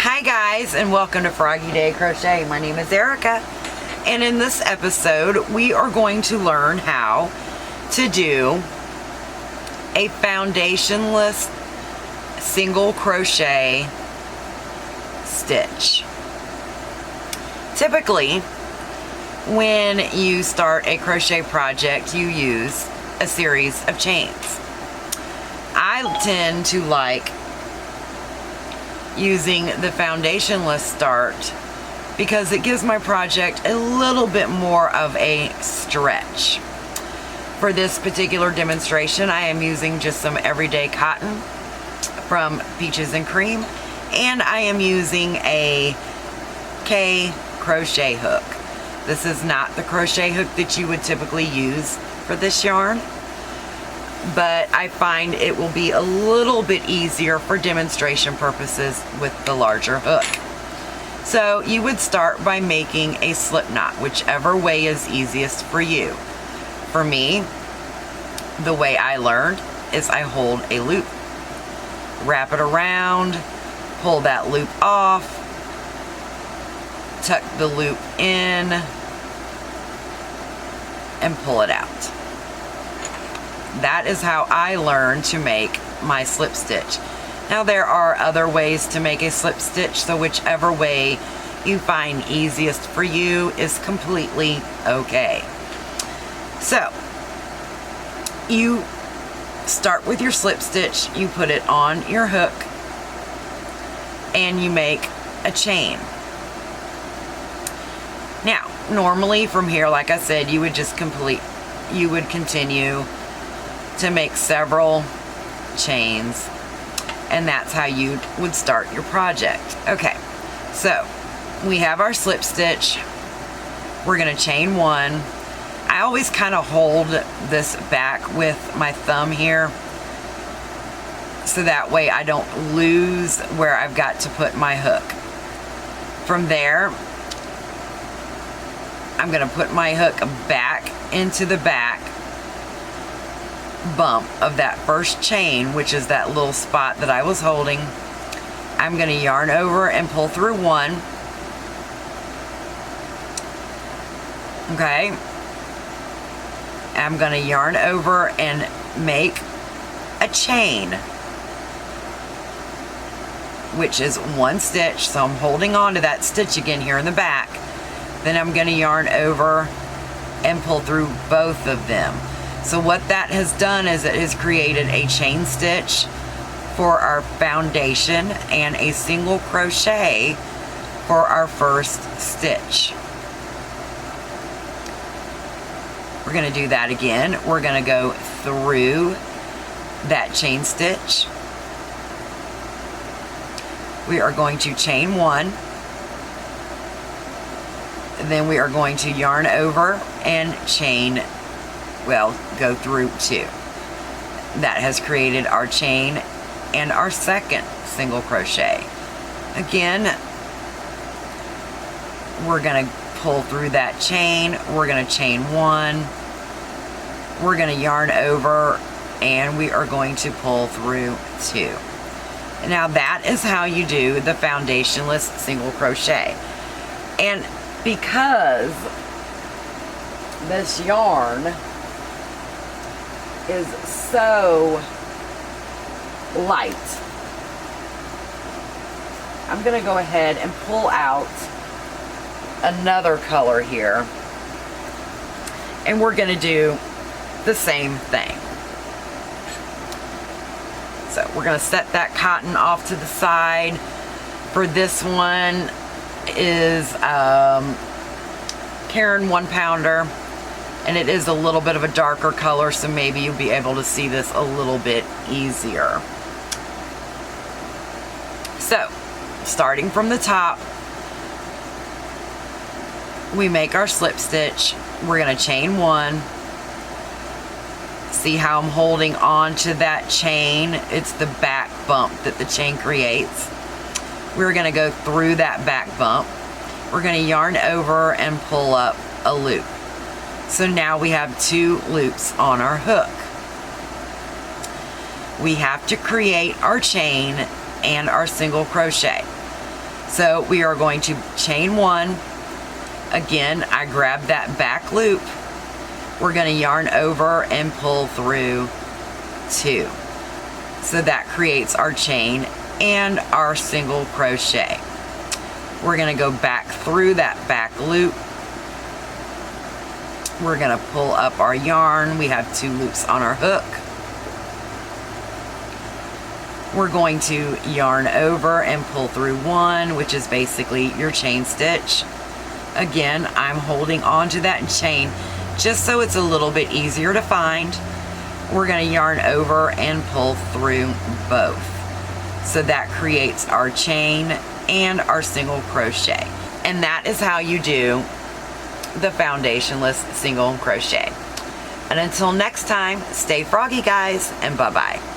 Hi guys, and welcome to Froggy Day Crochet. My name is Erica, and in this episode we are going to learn how to do a foundationless single crochet stitch. Typically, when you start a crochet project, you use a series of chains. I tend to like using the foundationless start because it gives my project a little bit more of a stretch. For this particular demonstration, I am using just some everyday cotton from Peaches and Cream, and I am using a K crochet hook. This is not the crochet hook that you would typically use for this yarn, but I find it will be a little bit easier for demonstration purposes with the larger hook. So you would start by making a slip knot, whichever way is easiest for you. For me, the way I learned is I hold a loop, wrap it around, pull that loop off, tuck the loop in, and pull it out. That is how I learned to make my slip stitch. Now there are other ways to make a slip stitch, so whichever way you find easiest for you is completely okay. So you start with your slip stitch, you put it on your hook, and you make a chain. Now normally from here, like I said, you would just continue to make several chains, and that's how you would start your project. Okay, so we have our slip stitch. We're going to chain one. I always kind of hold this back with my thumb here, so that way I don't lose where I've got to put my hook. From there, I'm going to put my hook back into the back bump of that first chain, which is that little spot that I was holding. I'm going to yarn over and pull through one. Okay. I'm going to yarn over and make a chain, which is one stitch. So I'm holding on to that stitch again here in the back. Then I'm going to yarn over and pull through both of them. So what that has done is it has created a chain stitch for our foundation and a single crochet for our first stitch. We're going to do that again. We're going to go through that chain stitch. We are going to chain one. Then we are going to yarn over and chain, well, go through two. That has created our chain and our second single crochet. Again, we're going to pull through that chain. We're going to chain one. We're going to yarn over, and we are going to pull through two. Now that is how you do the foundationless single crochet. And because this yarn is so light, I'm going to go ahead and pull out another color here, and we're going to do the same thing. So we're going to set that cotton off to the side. For this one is Karen 1-pounder, and it is a little bit of a darker color, so maybe you'll be able to see this a little bit easier. So starting from the top, we make our slip stitch. We're going to chain one. See how I'm holding on to that chain? It's the back bump that the chain creates. We're going to go through that back bump. We're going to yarn over and pull up a loop. So now we have two loops on our hook. We have to create our chain and our single crochet. So we are going to chain 1. Again, I grab that back loop. We're going to yarn over and pull through 2. So that creates our chain and our single crochet. We're going to go back through that back loop. We're going to pull up our yarn. We have 2 loops on our hook. We're going to yarn over and pull through 1, which is basically your chain stitch. Again, I'm holding on to that chain just so it's a little bit easier to find. We're going to yarn over and pull through both. So that creates our chain and our single crochet. And that is how you do the foundationless single crochet. And until next time, stay froggy, guys, and bye-bye.